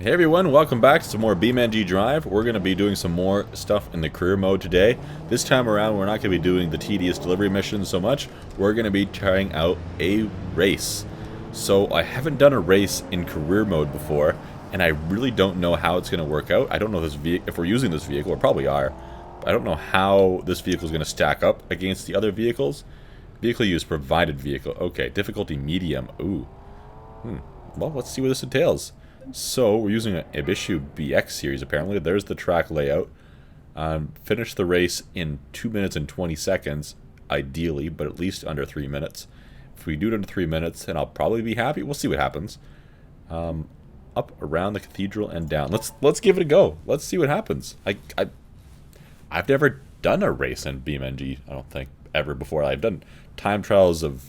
Hey everyone, welcome back to some more BeamNG.drive. We're going to be doing some more stuff in the career mode today. This time around we're not going to be doing the tedious delivery missions so much. We're going to be trying out a race. So I haven't done a race in career mode before, and I really don't know how it's going to work out. I don't know if we're using this vehicle, we probably are. But I don't know how this vehicle is going to stack up against the other vehicles. Vehicle use provided vehicle. Okay, difficulty medium. Ooh. Well, let's see what this entails. So, we're using an Ibishu BX series, apparently. There's the track layout. Finish the race in 2 minutes and 20 seconds, ideally, but at least under 3 minutes. If we do it under 3 minutes, then I'll probably be happy. We'll see what happens. Up around the cathedral and down. Let's give it a go. Let's see what happens. I've never done a race in BeamNG, I don't think, ever before. I've done time trials of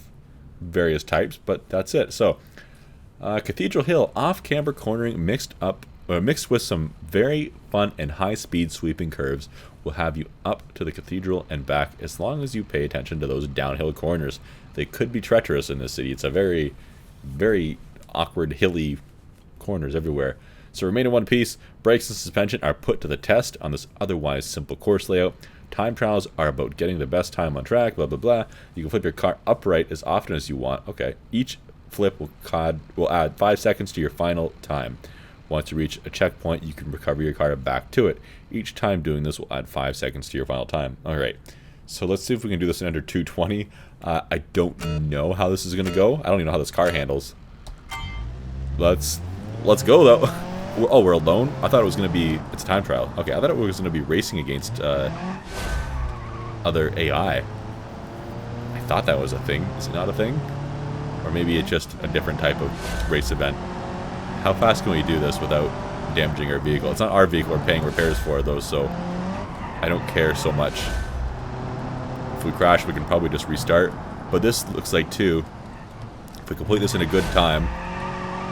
various types, but that's it. So, Cathedral Hill, off-camber cornering mixed with some very fun and high-speed sweeping curves will have you up to the cathedral and back as long as you pay attention to those downhill corners. They could be treacherous in this city. It's a very, very awkward, hilly corners everywhere. So remain in one piece. Brakes and suspension are put to the test on this otherwise simple course layout. Time trials are about getting the best time on track, blah, blah, blah. You can flip your car upright as often as you want. Okay, each flip will add 5 seconds to your final time. Once you reach a checkpoint, you can recover your car back to it. Each time doing this will add 5 seconds to your final time. Alright, so let's see if we can do this in under 2:20. I don't know how this is going to go. I don't even know how this car handles. Let's go, though. Oh, we're alone? I thought it was going to be... It's a time trial. Okay, I thought it was going to be racing against other AI. I thought that was a thing. Is it not a thing? Or maybe it's just a different type of race event. How fast can we do this without damaging our vehicle? It's not our vehicle we're paying repairs for, though, so I don't care so much. If we crash, we can probably just restart. But this looks like, too, if we complete this in a good time,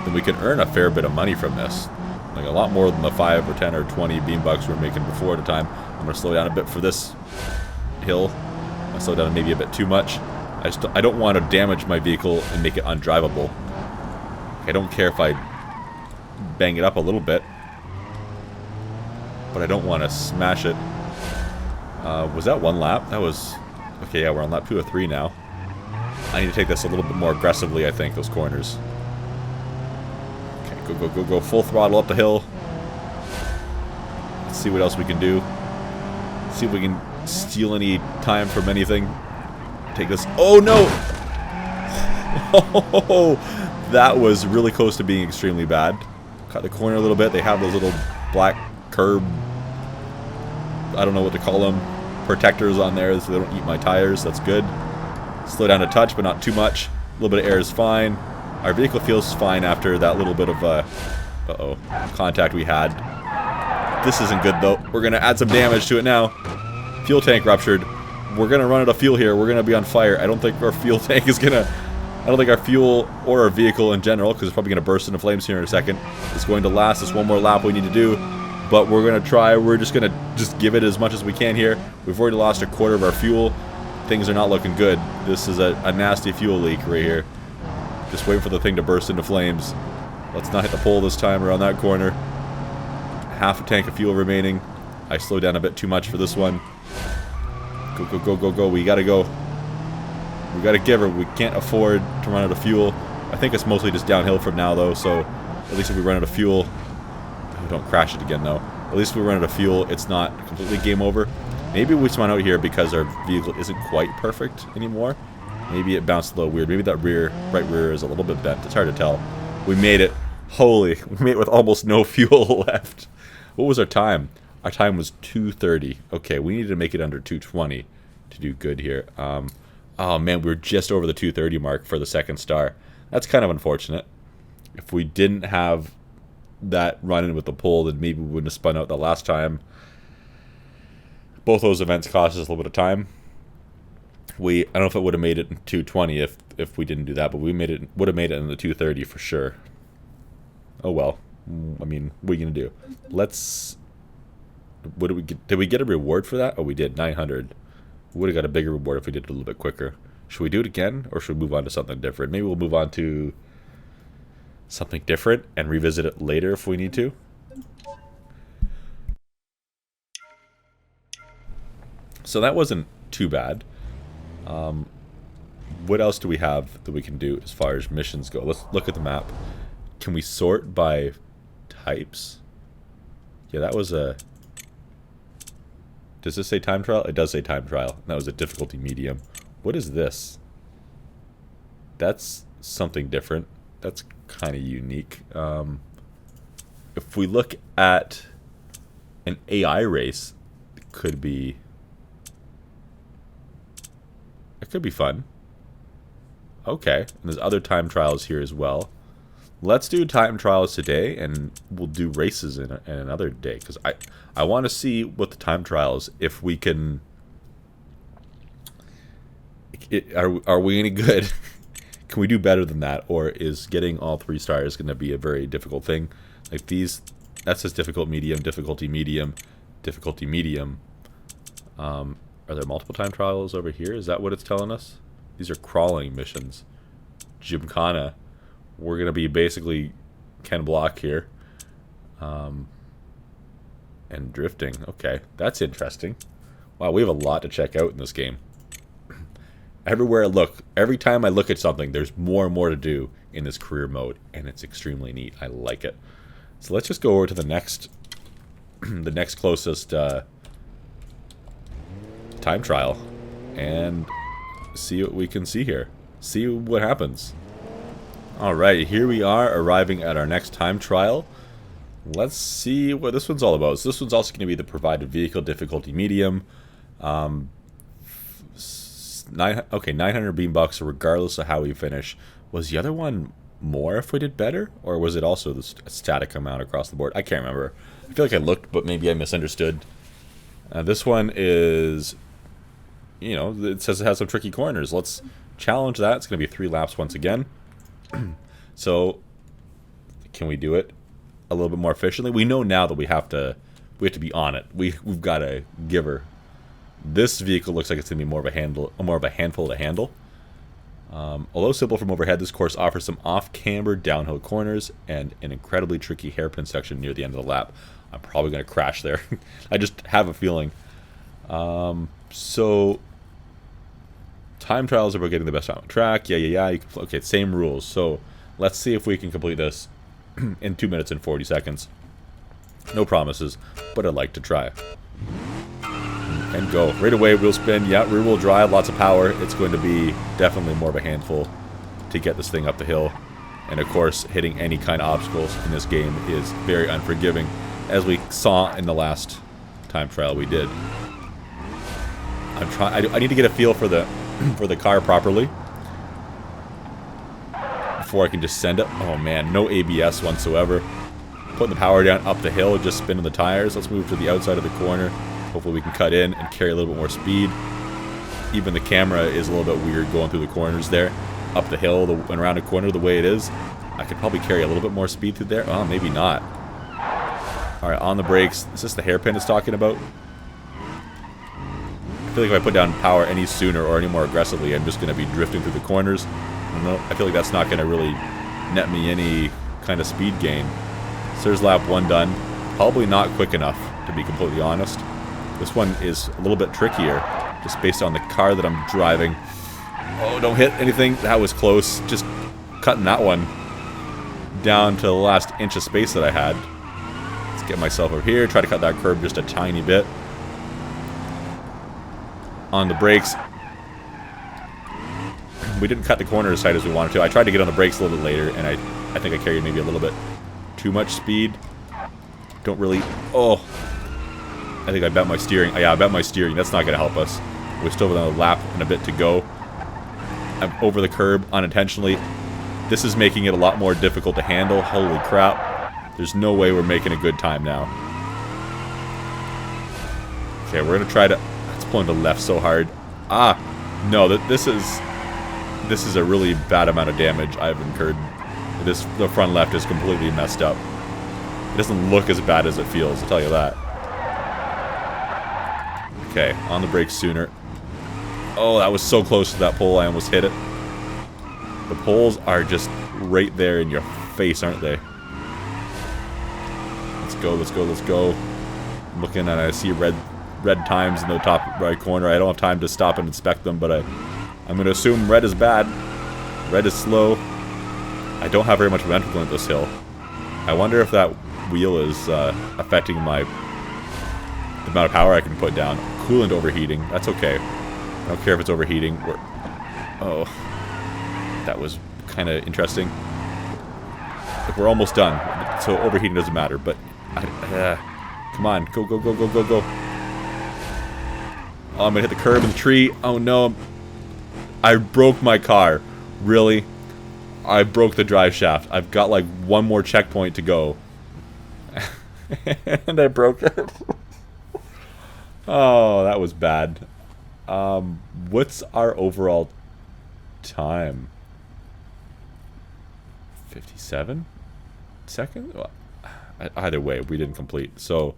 then we can earn a fair bit of money from this. Like a lot more than the 5 or 10 or 20 beam bucks we were making before at the time. I'm going to slow down a bit for this hill. I slow down maybe a bit too much. I don't want to damage my vehicle and make it undrivable. I don't care if I bang it up a little bit, but I don't want to smash it. Was that one lap? That was... Okay, yeah, we're on lap 2 or 3 now. I need to take this a little bit more aggressively, I think, those corners. Okay, go, full throttle up the hill. Let's see what else we can do. See if we can steal any time from anything. Take this. Oh no! Oh, that was really close to being extremely bad. Cut the corner a little bit. They have those little black curb, I don't know what to call them, protectors on there so they don't eat my tires. That's good. Slow down a touch, but not too much. A little bit of air is fine. Our vehicle feels fine after that little bit of contact we had. This isn't good though. We're gonna add some damage to it now. Fuel tank ruptured. We're gonna run out of fuel here. We're gonna be on fire. I don't think our fuel tank is gonna... I don't think our fuel or our vehicle in general, because it's probably gonna burst into flames here in a second, is going to last us one more lap we need to do. But we're gonna try. We're just gonna give it as much as we can here. We've already lost a quarter of our fuel. Things are not looking good. This is a nasty fuel leak right here. Just wait for the thing to burst into flames. Let's not hit the pole this time around that corner. Half a tank of fuel remaining. I slowed down a bit too much for this one. Go. We gotta go. We gotta give her. We can't afford to run out of fuel. I think it's mostly just downhill from now, though, so at least if we run out of fuel... Don't crash it again, though. At least if we run out of fuel, it's not completely game over. Maybe we spun out here because our vehicle isn't quite perfect anymore. Maybe it bounced a little weird. Maybe that right rear is a little bit bent. It's hard to tell. We made it. Holy, we made it with almost no fuel left. What was our time? Our time was 2:30. Okay, we need to make it under 2:20 to do good here. Oh man, we were just over the 2:30 mark for the second star. That's kind of unfortunate. If we didn't have that run-in with the pole, then maybe we wouldn't have spun out the last time. Both those events cost us a little bit of time. I don't know if it would have made it in 2:20 if we didn't do that, but we would have made it in the 2:30 for sure. Oh well. I mean, what are you gonna do? What did we get? Did we get a reward for that? Oh, we did. 900. We would have got a bigger reward if we did it a little bit quicker. Should we do it again, or should we move on to something different? Maybe we'll move on to something different and revisit it later if we need to. So that wasn't too bad. What else do we have that we can do as far as missions go? Let's look at the map. Can we sort by types? Yeah, that was a... Does this say time trial? It does say time trial. That was a difficulty medium. What is this? That's something different. That's kind of unique. If we look at an AI race, it could be fun. Okay, and there's other time trials here as well. Let's do time trials today, and we'll do races in another day, because I want to see what the time trials, if we can... Are we any good? Can we do better than that, or is getting all 3 stars going to be a very difficult thing? Like these, that says difficult, medium, difficulty, medium, difficulty, medium. Are there multiple time trials over here? Is that what it's telling us? These are crawling missions. Gymkhana. We're going to be basically Ken Block here. And drifting. Okay, that's interesting. Wow, we have a lot to check out in this game. Everywhere I look, every time I look at something, there's more and more to do in this career mode, and it's extremely neat. I like it. So let's just go over to the next, the next closest time trial, and see what we can see here. See what happens. Alright, here we are arriving at our next time trial. Let's see what this one's all about. So this one's also going to be the provided vehicle difficulty medium. 900 beam bucks regardless of how we finish. Was the other one more if we did better, or was it also the static amount across the board? I can't remember. I feel like I looked, but maybe I misunderstood. This one is, you know, it says it has some tricky corners. Let's challenge that. It's going to be 3 laps once again. So can we do it a little bit more efficiently? We know now that we have to be on it. We've got to give her. This vehicle looks like it's going to be more of a handful to handle. Although simple from overhead, this course offers some off-camber downhill corners and an incredibly tricky hairpin section near the end of the lap. I'm probably going to crash there. I just have a feeling. So time trials are about getting the best time on track. Yeah. Okay, same rules. So let's see if we can complete this in 2 minutes and 40 seconds. No promises, but I'd like to try. And go. Right away, wheel spin. Yeah, rear wheel drive, lots of power. It's going to be definitely more of a handful to get this thing up the hill. And of course, hitting any kind of obstacles in this game is very unforgiving, as we saw in the last time trial we did. I need to get a feel for the car properly before I can just send it. Oh man, no ABS whatsoever. Putting the power down up the hill, just spinning the tires. Let's move to the outside of the corner. Hopefully we can cut in and carry a little bit more speed. Even the camera is a little bit weird going through the corners there. Up the hill and around a corner the way it is. I could probably carry a little bit more speed through there. Oh, maybe not. Alright, on the brakes. Is this the hairpin it's talking about? I feel like if I put down power any sooner or any more aggressively, I'm just going to be drifting through the corners. I don't know. I feel like that's not going to really net me any kind of speed gain. So there's lap 1 done. Probably not quick enough, to be completely honest. This one is a little bit trickier, just based on the car that I'm driving. Oh, don't hit anything. That was close. Just cutting that one down to the last inch of space that I had. Let's get myself over here. Try to cut that curb just a tiny bit. On the brakes. We didn't cut the corner as tight as we wanted to. I tried to get on the brakes a little bit later, and I think I carried maybe a little bit too much speed. Don't really... Oh... I think I bent my steering. Yeah, I bent my steering. That's not going to help us. We still have another lap and a bit to go. I'm over the curb unintentionally. This is making it a lot more difficult to handle. Holy crap. There's no way we're making a good time now. Okay, we're going to try to... It's pulling to the left so hard. Ah! No, this is a really bad amount of damage I've incurred. The front left is completely messed up. It doesn't look as bad as it feels, I'll tell you that. Okay, on the brakes sooner. Oh, that was so close to that pole, I almost hit it. The poles are just right there in your face, aren't they? Let's go, let's go, let's go. I'm looking and I see red times in the top right corner. I don't have time to stop and inspect them, but I'm going to assume red is bad. Red is slow. I don't have very much momentum going up this hill. I wonder if that wheel is affecting the amount of power I can put down. Coolant overheating. That's okay. I don't care if it's overheating. Oh, that was kind of interesting. Like, we're almost done, so overheating doesn't matter. But come on, go, go, go, go, go, go. Oh, I'm gonna hit the curb and the tree. Oh no, I broke my car. Really? I broke the drive shaft. I've got like one more checkpoint to go. And I broke it. Oh, that was bad. What's our overall time? 57 seconds? Well, either way, we didn't complete. So,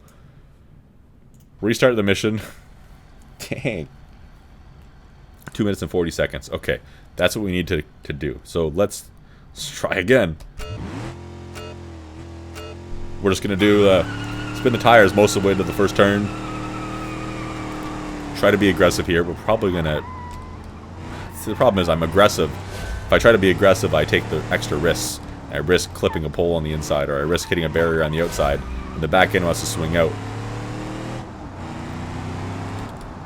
restart the mission. Dang. 2 minutes and 40 seconds. Okay, that's what we need to do. So let's try again. We're just gonna do spin the tires most of the way to the first turn. Try to be aggressive here. We're probably gonna. See, the problem is I'm aggressive. If I try to be aggressive, I take the extra risks. I risk clipping a pole on the inside, or I risk hitting a barrier on the outside, and the back end wants to swing out.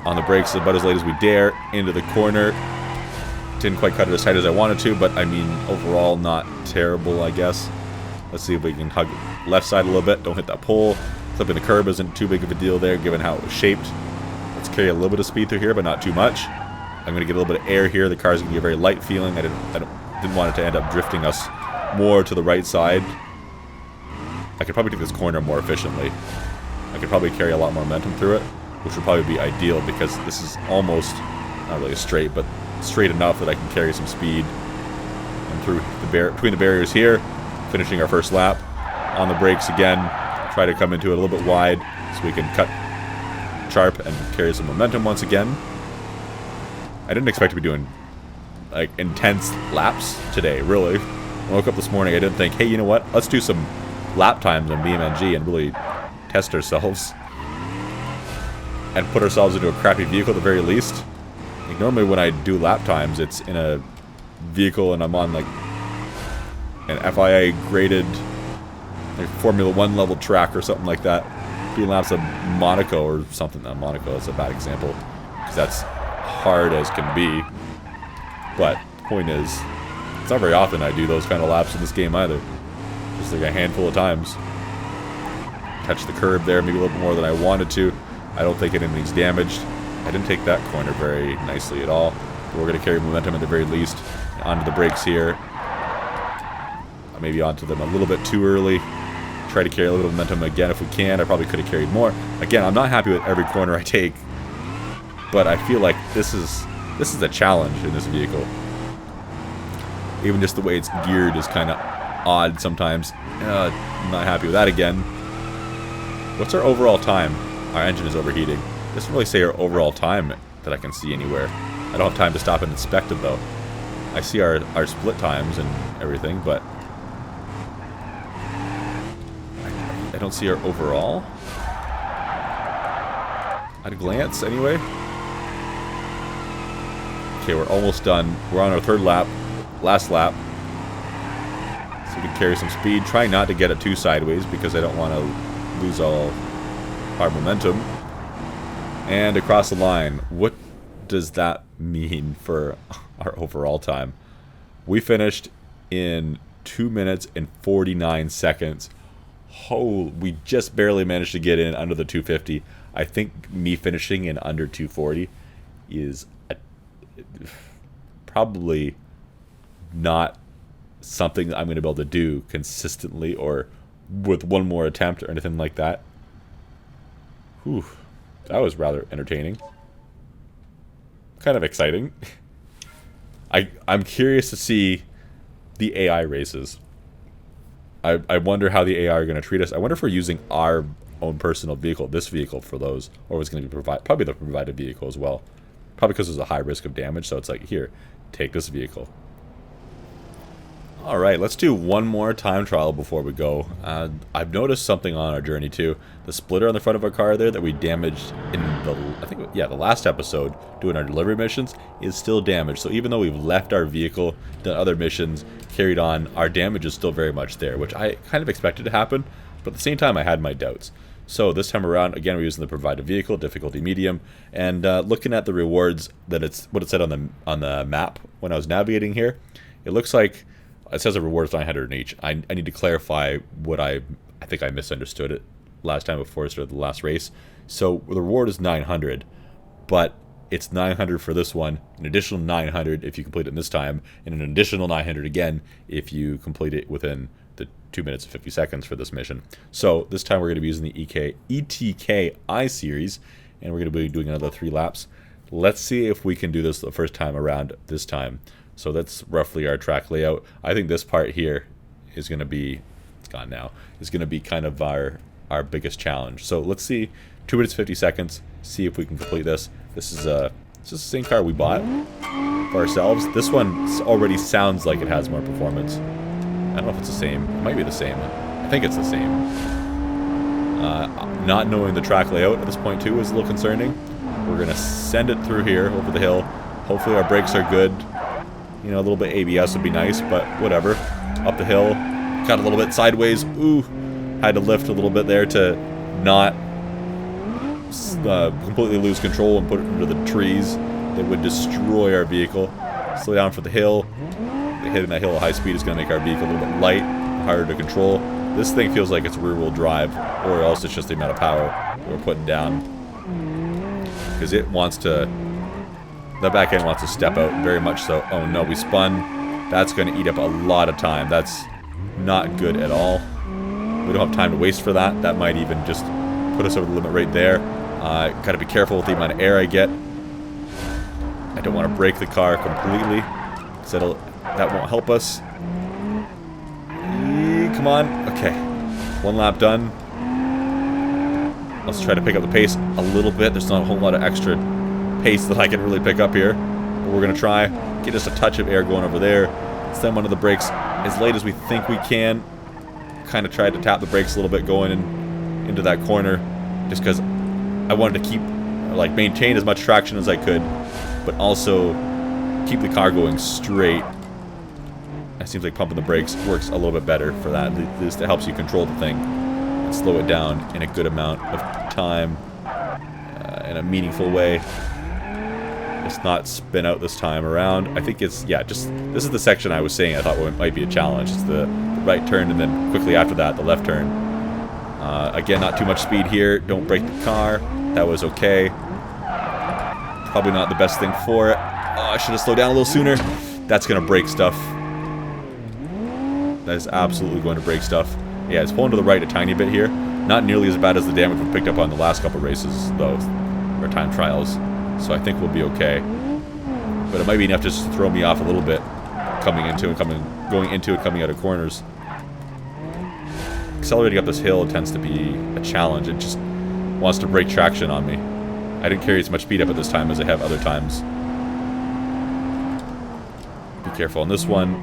On the brakes about as late as we dare, into the corner. Didn't quite cut it as tight as I wanted to, but I mean, overall not terrible, I guess. Let's see if we can hug left side a little bit. Don't hit that pole. Clipping the curb isn't too big of a deal there, given how it was shaped. Let's carry a little bit of speed through here, but not too much. I'm going to get a little bit of air here. The car's going to be a very light feeling. I didn't want it to end up drifting us more to the right side. I could probably take this corner more efficiently. I could probably carry a lot more momentum through it, which would probably be ideal because this is almost, not really a straight, but straight enough that I can carry some speed. And through between the barriers here, finishing our first lap. On the brakes again, try to come into it a little bit wide so we can cut sharp and carry some momentum once again. I didn't expect to be doing like intense laps today, really. When I woke up this morning, I didn't think, hey, you know what? Let's do some lap times on BeamNG and really test ourselves. And put ourselves into a crappy vehicle at the very least. Like, normally when I do lap times, it's in a vehicle and I'm on like an FIA graded like Formula 1 level track or something like that. Doing laps of Monaco or something. Not Monaco, that's a bad example. Because that's hard as can be. But the point is, it's not very often I do those kind of laps in this game either. Just like a handful of times. Touch the curb there maybe a little bit more than I wanted to. I don't think anything's damaged. I didn't take that corner very nicely at all. But we're going to carry momentum at the very least. Onto the brakes here. Maybe onto them a little bit too early. Try to carry a little momentum again if we can. I probably could have carried more. Again, I'm not happy with every corner I take. But I feel like this is a challenge in this vehicle. Even just the way it's geared is kind of odd sometimes. I'm not happy with that again. What's our overall time? Our engine is overheating. It doesn't really say our overall time that I can see anywhere. I don't have time to stop and inspect it though. I see our split times and everything, but I don't see our overall. At a glance, anyway. Okay, we're almost done. We're on our third lap. Last lap. So we can carry some speed. Try not to get it too sideways because I don't want to lose all our momentum. And across the line. What does that mean for our overall time? We finished in 2 minutes and 49 seconds. Oh, we just barely managed to get in under the 250. I think me finishing in under 240 is probably not something I'm going to be able to do consistently or with one more attempt or anything like that. Whew, that was rather entertaining. Kind of exciting. I'm curious to see the AI races. I wonder how the AI are going to treat us. I wonder if we're using our own personal vehicle, this vehicle, for those, or it's going to be probably the provided vehicle as well. Probably because there's a high risk of damage, so it's like, here, take this vehicle. Alright, let's do one more time trial before we go. I've noticed something on our journey too. The splitter on the front of our car there that we damaged in the last episode doing our delivery missions is still damaged. So even though we've left our vehicle, done other missions, carried on, our damage is still very much there, which I kind of expected to happen, but at the same time I had my doubts. So this time around, again, we're using the provided vehicle, difficulty medium, and looking at the rewards that what it said on the map when I was navigating here, it looks like it says a reward is 900 in each. I need to clarify what I think I misunderstood it last time before I started the last race. So the reward is 900, but it's 900 for this one, an additional 900 if you complete it in this time, and an additional 900 again if you complete it within the 2 minutes and 50 seconds for this mission. So this time we're going to be using the ETKI series, and we're going to be doing another 3 laps. Let's see if we can do this the first time around this time. So that's roughly our track layout. I think this part here is going to be, it's gone now, is going to be kind of our biggest challenge. So let's see, 2 minutes 50 seconds, see if we can complete this. This is the same car we bought for ourselves. This one already sounds like it has more performance. I don't know if it's the same. It might be the same. I think it's the same. Not knowing the track layout at this point too is a little concerning. We're going to send it through here over the hill. Hopefully our brakes are good. You know, a little bit ABS would be nice, but whatever. Up the hill, got a little bit sideways. Ooh, had to lift a little bit there to not completely lose control and put it into the trees that would destroy our vehicle. Slow down for the hill. Hitting that hill at high speed is going to make our vehicle a little bit light, harder to control. This thing feels like it's rear-wheel drive, or else it's just the amount of power we're putting down. Because it wants to... The back end wants to step out, very much so. Oh no, we spun. That's going to eat up a lot of time. That's not good at all. We don't have time to waste for that. That might even just put us over the limit right there. Got to be careful with the amount of air I get. I don't want to break the car completely, because that won't help us. Come on. Okay. 1 lap done. Let's try to pick up the pace a little bit. There's not a whole lot of extra pace that I can really pick up here, but we're gonna try get just a touch of air going over there, send one of the brakes as late as we think we can, kind of tried to tap the brakes a little bit going into that corner just because I wanted to keep maintain as much traction as I could, but also keep the car going straight. It seems like pumping the brakes works a little bit better for that. At least it helps you control the thing and slow it down in a good amount of time, in a meaningful way. Just not spin out this time around. I think it's, yeah, just, this is the section I was saying I thought might be a challenge. It's the right turn, and then quickly after that, the left turn. Again, not too much speed here. Don't break the car. That was okay. Probably not the best thing for it. Oh, I should have slowed down a little sooner. That's going to break stuff. That is absolutely going to break stuff. Yeah, it's pulling to the right a tiny bit here. Not nearly as bad as the damage we picked up on the last couple races, though, or time trials. So I think we'll be okay. But it might be enough just to throw me off a little bit, going into and coming out of corners. Accelerating up this hill tends to be a challenge. It just wants to break traction on me. I didn't carry as much speed up at this time as I have other times. Be careful on this one.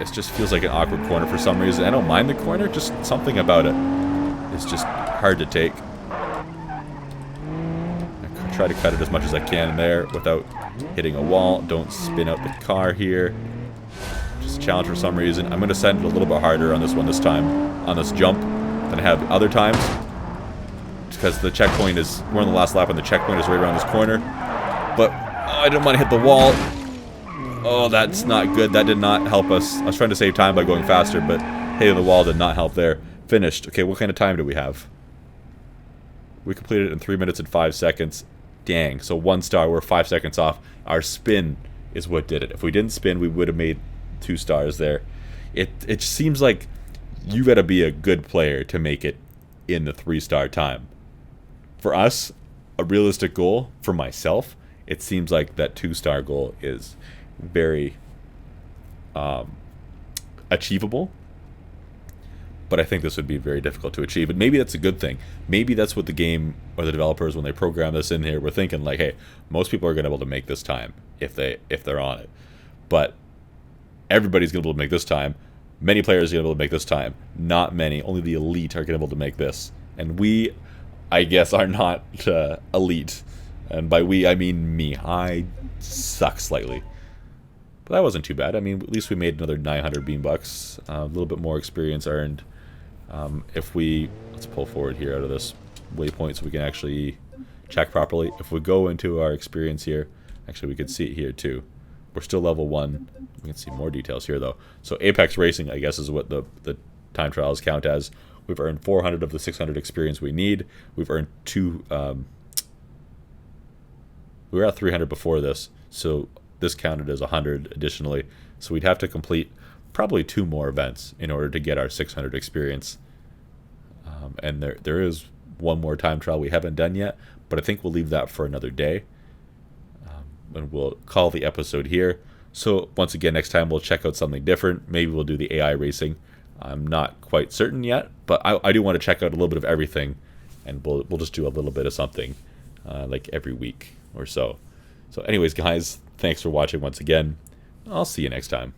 It just feels like an awkward corner for some reason. I don't mind the corner, just something about it is just hard to take. I try to cut it as much as I can in there without hitting a wall. Don't spin out the car here. Just a challenge for some reason. I'm going to send it a little bit harder on this one this time, on this jump, than I have other times. Because the checkpoint is, we're on the last lap and the checkpoint is right around this corner. But I didn't want to hit the wall. Oh, that's not good. That did not help us. I was trying to save time by going faster, but hitting the wall did not help there. Finished. Okay, what kind of time do we have? We completed it in 3 minutes and 5 seconds. Dang. So 1 star. We're 5 seconds off. Our spin is what did it. If we didn't spin, we would have made 2 stars there. It seems like you got to be a good player to make it in the 3-star time. For us, a realistic goal, for myself, it seems like that 2-star goal is very achievable, but I think this would be very difficult to achieve. And maybe that's a good thing. Maybe that's what the game or the developers, when they program this in here, were thinking, like, hey, most people are going to be able to make this time if they're on it. But everybody's going to be able to make this time. Many players are going to be able to make this time. Not many. Only the elite are going to be able to make this. And we, I guess, are not elite. And by we, I mean me. I suck slightly. But that wasn't too bad. I mean, at least we made another 900 beam bucks. A little bit more experience earned. If we, let's pull forward here out of this waypoint so we can actually check properly. If we go into our experience here, actually we could see it here too. We're still level 1. We can see more details here though. So Apex Racing, I guess, is what the time trials count as. We've earned 400 of the 600 experience we need. We've earned 2... we were at 300 before this, so this counted as 100 additionally. So we'd have to complete probably 2 more events in order to get our 600 experience. And there is one more time trial we haven't done yet, but I think we'll leave that for another day. And we'll call the episode here. So once again, next time we'll check out something different. Maybe we'll do the AI racing. I'm not quite certain yet, but I do want to check out a little bit of everything, and we'll just do a little bit of something like every week or so. So anyways, guys, thanks for watching once again. I'll see you next time.